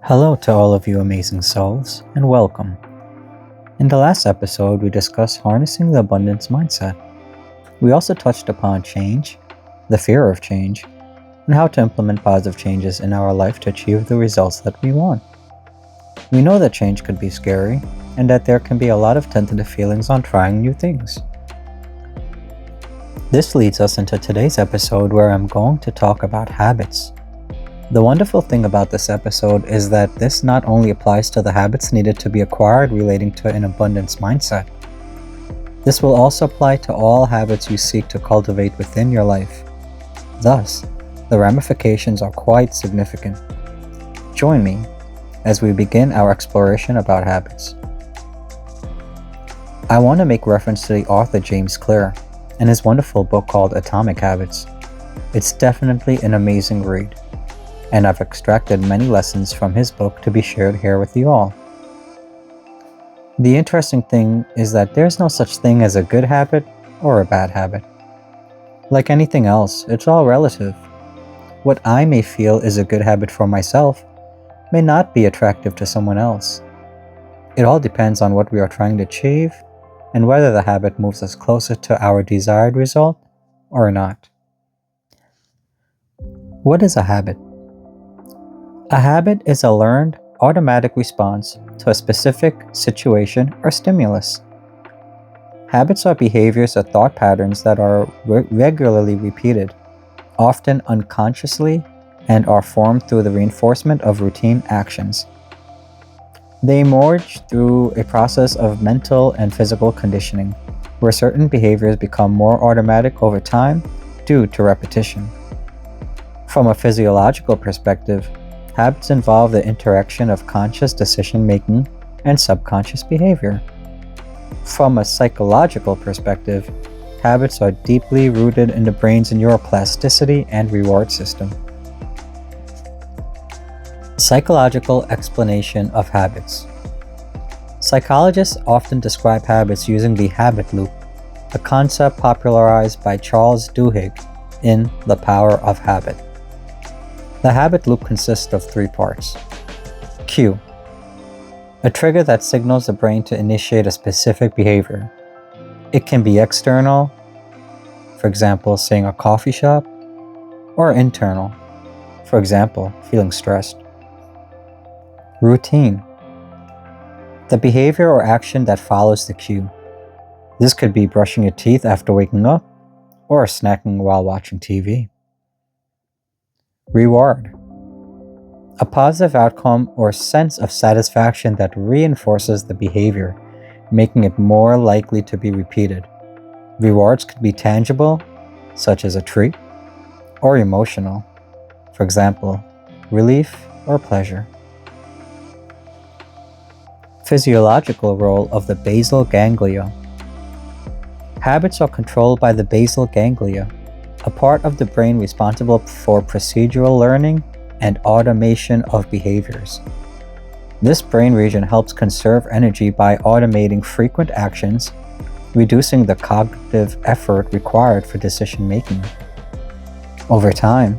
Hello to all of you amazing souls, and welcome. In the last episode, we discussed harnessing the abundance mindset. We also touched upon change, the fear of change, and how to implement positive changes in our life to achieve the results that we want. We know that change could be scary, and that there can be a lot of tentative feelings on trying new things. This leads us into today's episode where I'm going to talk about habits. The wonderful thing about this episode is that this not only applies to the habits needed to be acquired relating to an abundance mindset. This will also apply to all habits you seek to cultivate within your life. Thus, the ramifications are quite significant. Join me as we begin our exploration about habits. I want to make reference to the author James Clear and his wonderful book called Atomic Habits. It's definitely an amazing read, and I've extracted many lessons from his book to be shared here with you all. The interesting thing is that there's no such thing as a good habit or a bad habit. Like anything else, it's all relative. What I may feel is a good habit for myself may not be attractive to someone else. It all depends on what we are trying to achieve and whether the habit moves us closer to our desired result or not. What is a habit? A habit is a learned, automatic response to a specific situation or stimulus. Habits are behaviors or thought patterns that are regularly repeated, often unconsciously, and are formed through the reinforcement of routine actions. They emerge through a process of mental and physical conditioning, where certain behaviors become more automatic over time due to repetition. From a physiological perspective, habits involve the interaction of conscious decision-making and subconscious behavior. From a psychological perspective, habits are deeply rooted in the brain's neuroplasticity and reward system. Psychological explanation of habits. Psychologists often describe habits using the habit loop, a concept popularized by Charles Duhigg in The Power of Habit. The habit loop consists of three parts. Cue. A trigger that signals the brain to initiate a specific behavior. It can be external, for example, seeing a coffee shop, or internal, for example, feeling stressed. Routine. The behavior or action that follows the cue. This could be brushing your teeth after waking up, or snacking while watching TV. Reward. A positive outcome or sense of satisfaction that reinforces the behavior, making it more likely to be repeated. Rewards could be tangible, such as a treat, or emotional, for example, relief or pleasure. Physiological role of the basal ganglia. Habits are controlled by the basal ganglia, a part of the brain responsible for procedural learning and automation of behaviors. This brain region helps conserve energy by automating frequent actions, reducing the cognitive effort required for decision making. Over time,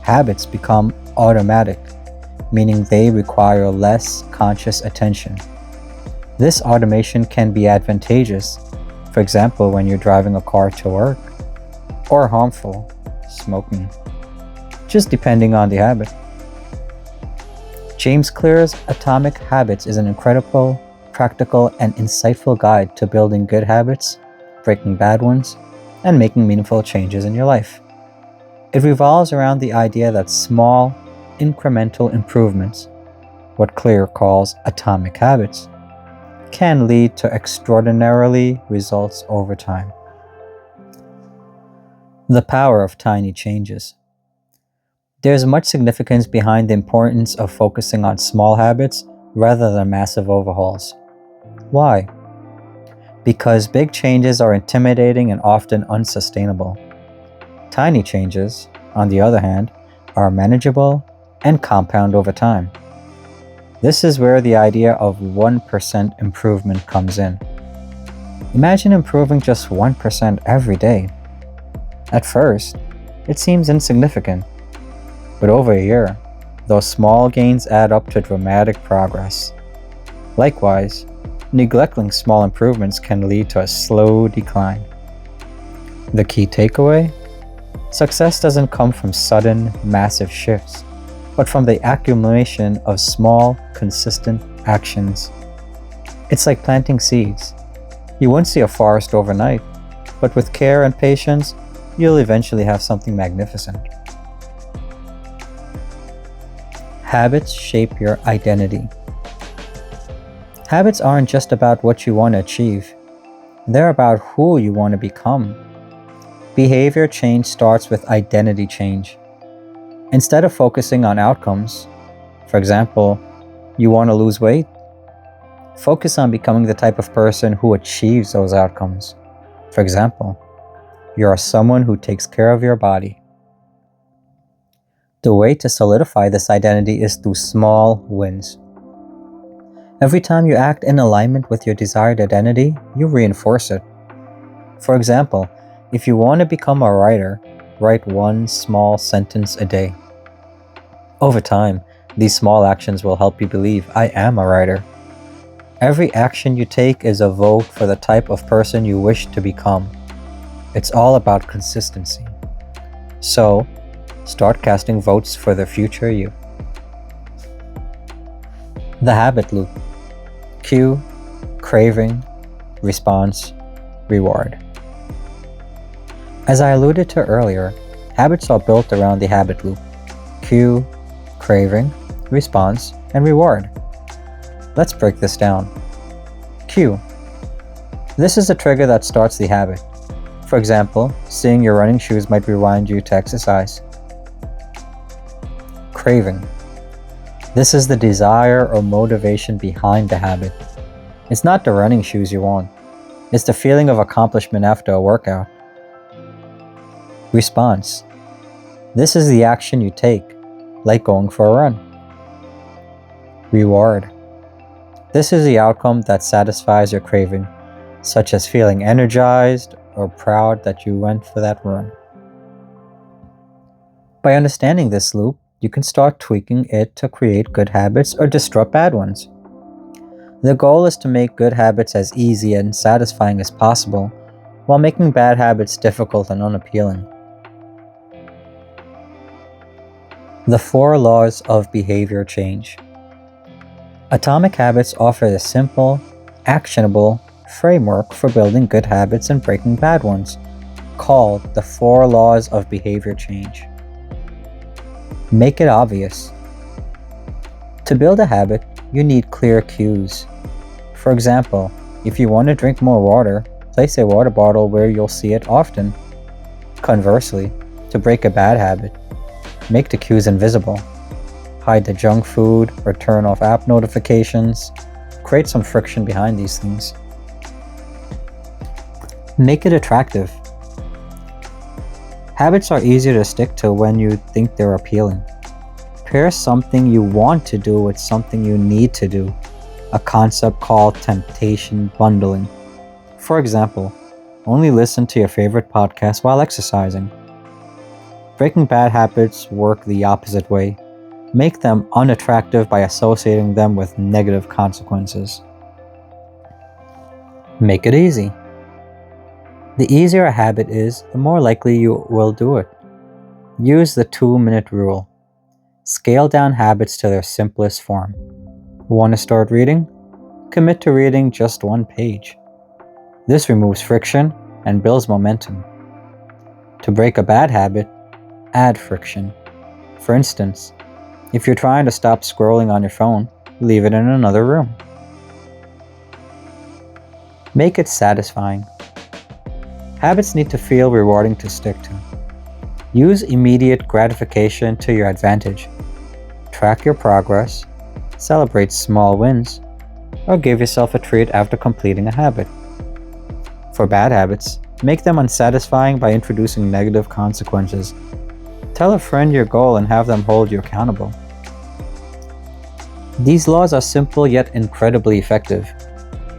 habits become automatic, meaning they require less conscious attention. This automation can be advantageous, for example, when you're driving a car to work, or harmful, smoking, just depending on the habit. James Clear's Atomic Habits is an incredible, practical, and insightful guide to building good habits, breaking bad ones, and making meaningful changes in your life. It revolves around the idea that small, incremental improvements, what Clear calls atomic habits, can lead to extraordinarily results over time. The power of tiny changes. There's much significance behind the importance of focusing on small habits rather than massive overhauls. Why? Because big changes are intimidating and often unsustainable. Tiny changes, on the other hand, are manageable and compound over time. This is where the idea of 1% improvement comes in. Imagine improving just 1% every day. At first, it seems insignificant, but over a year, Those small gains add up to dramatic progress. Likewise, neglecting small improvements can lead to a slow decline. The key takeaway? Success doesn't come from sudden, massive shifts, but from the accumulation of small, consistent actions. It's like planting seeds. You won't see a forest overnight, but with care and patience, you'll eventually have something magnificent. Habits shape your identity. Habits aren't just about what you want to achieve. They're about who you want to become. Behavior change starts with identity change. Instead of focusing on outcomes, for example, you want to lose weight, focus on becoming the type of person who achieves those outcomes. For example, you are someone who takes care of your body. The way to solidify this identity is through small wins. Every time you act in alignment with your desired identity, you reinforce it. For example, if you want to become a writer, write one small sentence a day. Over time, these small actions will help you believe, I am a writer. Every action you take is a vote for the type of person you wish to become. It's all about consistency. So, start casting votes for the future you. The habit loop. Cue, craving, response, reward. As I alluded to earlier, habits are built around the habit loop. Cue, craving, response, and reward. Let's break this down. Cue. This is a trigger that starts the habit. For example, seeing your running shoes might remind you to exercise. Craving. This is the desire or motivation behind the habit. It's not the running shoes you want. It's the feeling of accomplishment after a workout. Response. This is the action you take, like going for a run. Reward. This is the outcome that satisfies your craving, such as feeling energized or proud that you went for that run. By understanding this loop, you can start tweaking it to create good habits or disrupt bad ones. The goal is to make good habits as easy and satisfying as possible, while making bad habits difficult and unappealing. The 4 laws of behavior change. Atomic Habits offer a simple, actionable framework for building good habits and breaking bad ones, called the 4 laws of behavior change. Make it obvious. To build a habit, you need clear cues. For example, if you want to drink more water, place a water bottle where you'll see it often. Conversely, to break a bad habit, make the cues invisible. Hide the junk food or turn off app notifications. Create some friction behind these things. Make it attractive. Habits are easier to stick to when you think they're appealing. Pair something you want to do with something you need to do, a concept called temptation bundling. For example, only listen to your favorite podcast while exercising. Breaking bad habits work the opposite way. Make them unattractive by associating them with negative consequences. Make it easy. The easier a habit is, the more likely you will do it. Use the 2-minute rule. Scale down habits to their simplest form. Want to start reading? Commit to reading just 1 page. This removes friction and builds momentum. To break a bad habit, add friction. For instance, if you're trying to stop scrolling on your phone, leave it in another room. Make it satisfying. Habits need to feel rewarding to stick to. Use immediate gratification to your advantage. Track your progress, celebrate small wins, or give yourself a treat after completing a habit. For bad habits, make them unsatisfying by introducing negative consequences. Tell a friend your goal and have them hold you accountable. These laws are simple yet incredibly effective.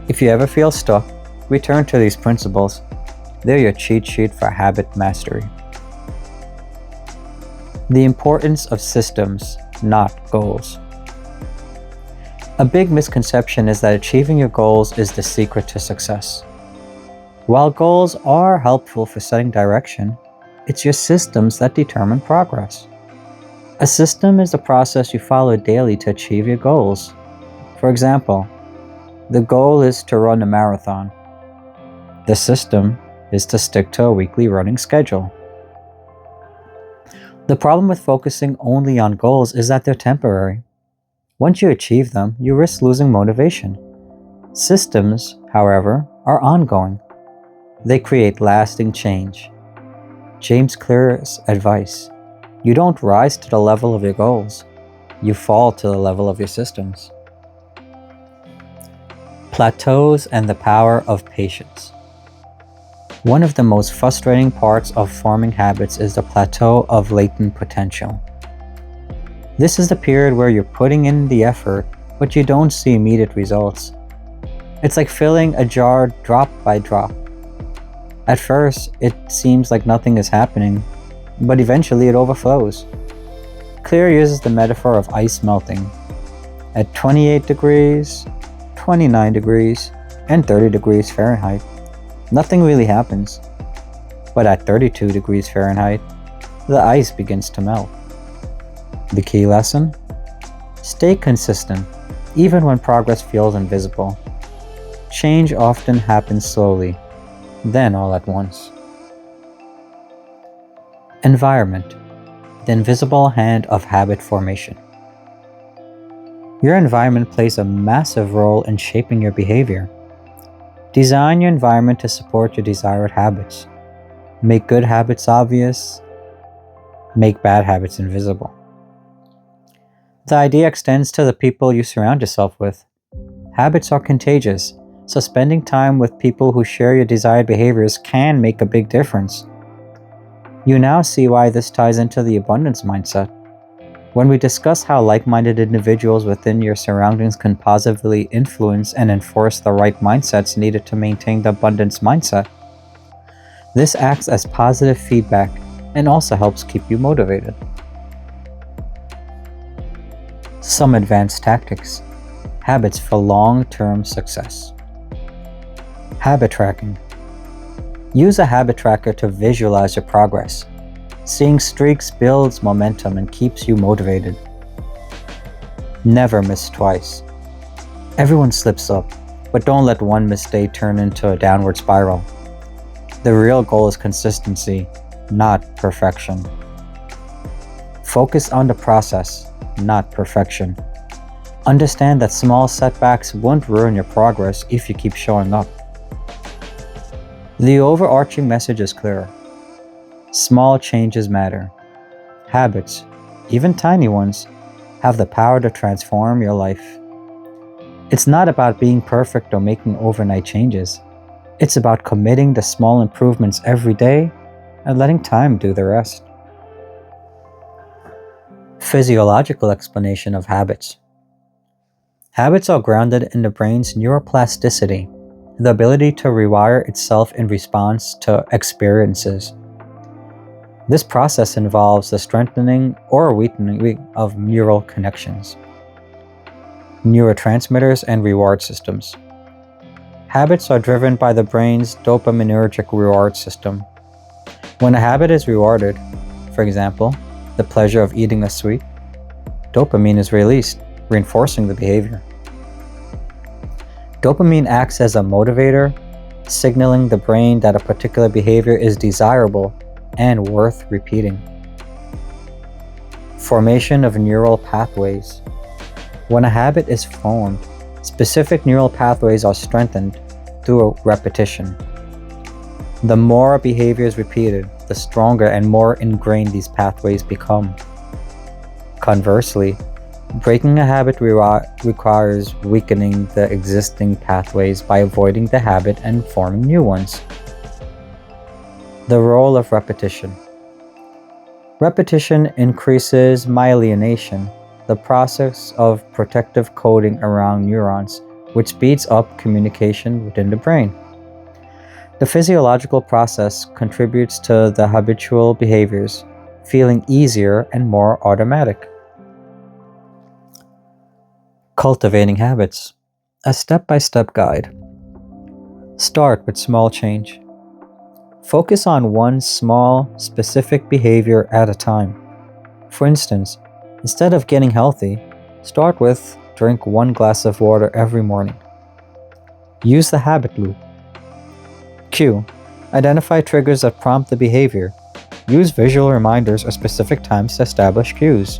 If you ever feel stuck, return to these principles. They're your cheat sheet for habit mastery. The importance of systems. not goals. A big misconception is that achieving your goals is the secret to success. While goals are helpful for setting direction, it's your systems that determine progress. A system is the process you follow daily to achieve your goals. For example, the goal is to run a marathon. The system is to stick to a weekly running schedule. The problem with focusing only on goals is that they're temporary. Once you achieve them, you risk losing motivation. Systems, however, are ongoing. They create lasting change. James Clear's advice: you don't rise to the level of your goals, you fall to the level of your systems. Plateaus and the power of patience. One of the most frustrating parts of forming habits is the plateau of latent potential. This is the period where you're putting in the effort, but you don't see immediate results. It's like filling a jar drop by drop. At first, it seems like nothing is happening, but eventually it overflows. Clear uses the metaphor of ice melting. At 28 degrees, 29 degrees, and 30 degrees Fahrenheit, nothing really happens. But at 32 degrees Fahrenheit, the ice begins to melt. The key lesson? Stay consistent, even when progress feels invisible. Change often happens slowly, then all at once. Environment, the invisible hand of habit formation. Your environment plays a massive role in shaping your behavior. Design your environment to support your desired habits. Make good habits obvious. Make bad habits invisible. The idea extends to the people you surround yourself with. Habits are contagious, so spending time with people who share your desired behaviors can make a big difference. You now see why this ties into the abundance mindset. When we discuss how like-minded individuals within your surroundings can positively influence and enforce the right mindsets needed to maintain the abundance mindset, this acts as positive feedback and also helps keep you motivated. Some advanced tactics. Habits for long-term success. Habit tracking. Use a habit tracker to visualize your progress. Seeing streaks builds momentum and keeps you motivated. Never miss twice. Everyone slips up, but don't let one mistake turn into a downward spiral. The real goal is consistency, not perfection. Focus on the process, not perfection. Understand that small setbacks won't ruin your progress if you keep showing up. The overarching message is clear. Small changes matter. Habits, even tiny ones, have the power to transform your life. It's not about being perfect or making overnight changes. It's about committing to small improvements every day and letting time do the rest. Physiological explanation of habits. Habits are grounded in the brain's neuroplasticity, the ability to rewire itself in response to experiences. This process involves the strengthening or weakening of neural connections, neurotransmitters, and reward systems. Habits are driven by the brain's dopaminergic reward system. When a habit is rewarded, for example, the pleasure of eating a sweet, dopamine is released, reinforcing the behavior. Dopamine acts as a motivator, signaling the brain that a particular behavior is desirable and worth repeating. Formation of neural pathways. When a habit is formed, specific neural pathways are strengthened through repetition. The more a behavior is repeated, the stronger and more ingrained these pathways become. Conversely, breaking a habit requires weakening the existing pathways by avoiding the habit and forming new ones. The role of repetition. Repetition increases myelination, the process of protective coating around neurons, which speeds up communication within the brain. The physiological process contributes to the habitual behaviors, feeling easier and more automatic. Cultivating habits, a step-by-step guide. Start with small change. Focus on one small, specific behavior at a time. For instance, instead of getting healthy, start with drink 1 glass of water every morning. Use the habit loop. Cue. Identify triggers that prompt the behavior. Use visual reminders or specific times to establish cues.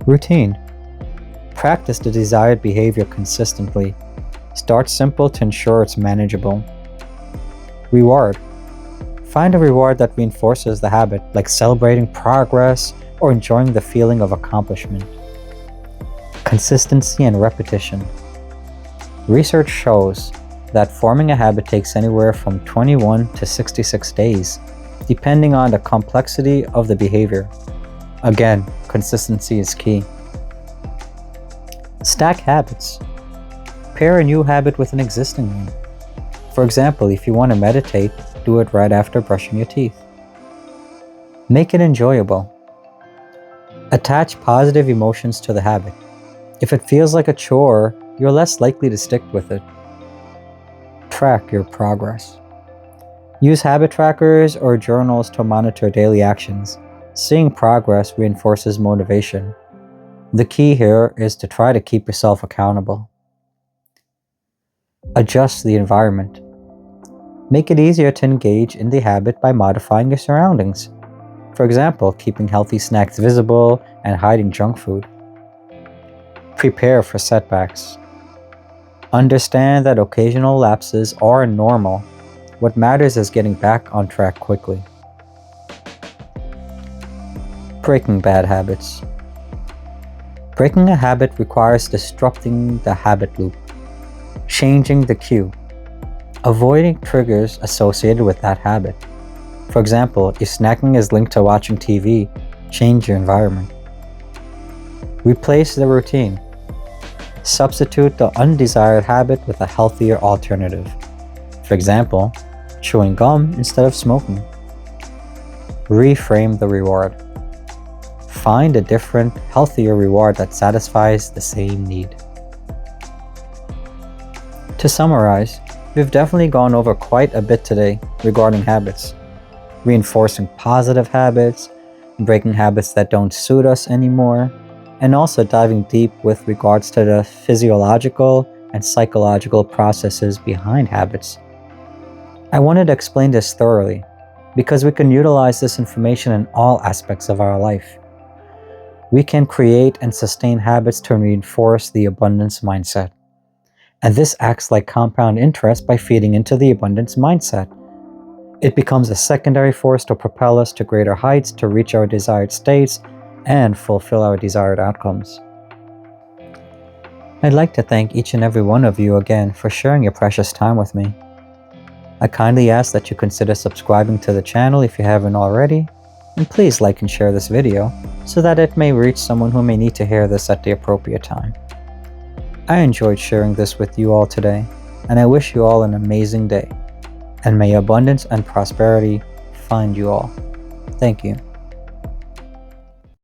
Routine. Practice the desired behavior consistently. Start simple to ensure it's manageable. Reward. Find a reward that reinforces the habit, like celebrating progress or enjoying the feeling of accomplishment. Consistency and repetition. Research shows that forming a habit takes anywhere from 21 to 66 days, depending on the complexity of the behavior. Again, consistency is key. Stack habits. Pair a new habit with an existing one. For example, if you want to meditate, do it right after brushing your teeth. Make it enjoyable. Attach positive emotions to the habit. If it feels like a chore, you're less likely to stick with it. Track your progress. Use habit trackers or journals to monitor daily actions. Seeing progress reinforces motivation. The key here is to try to keep yourself accountable. Adjust the environment. Make it easier to engage in the habit by modifying your surroundings. For example, keeping healthy snacks visible and hiding junk food. Prepare for setbacks. Understand that occasional lapses are normal. What matters is getting back on track quickly. Breaking bad habits. Breaking a habit requires disrupting the habit loop, changing the cue, avoiding triggers associated with that habit. For example, if snacking is linked to watching TV, change your environment. Replace the routine. Substitute the undesired habit with a healthier alternative. For example, chewing gum instead of smoking. Reframe the reward. Find a different, healthier reward that satisfies the same need. To summarize, we've definitely gone over quite a bit today regarding habits. Reinforcing positive habits, breaking habits that don't suit us anymore, and also diving deep with regards to the physiological and psychological processes behind habits. I wanted to explain this thoroughly because we can utilize this information in all aspects of our life. We can create and sustain habits to reinforce the abundance mindset. And this acts like compound interest by feeding into the abundance mindset. It becomes a secondary force to propel us to greater heights to reach our desired states and fulfill our desired outcomes. I'd like to thank each and every one of you again for sharing your precious time with me. I kindly ask that you consider subscribing to the channel if you haven't already, and please like and share this video so that it may reach someone who may need to hear this at the appropriate time. I enjoyed sharing this with you all today, and I wish you all an amazing day, and may abundance and prosperity find you all. Thank you.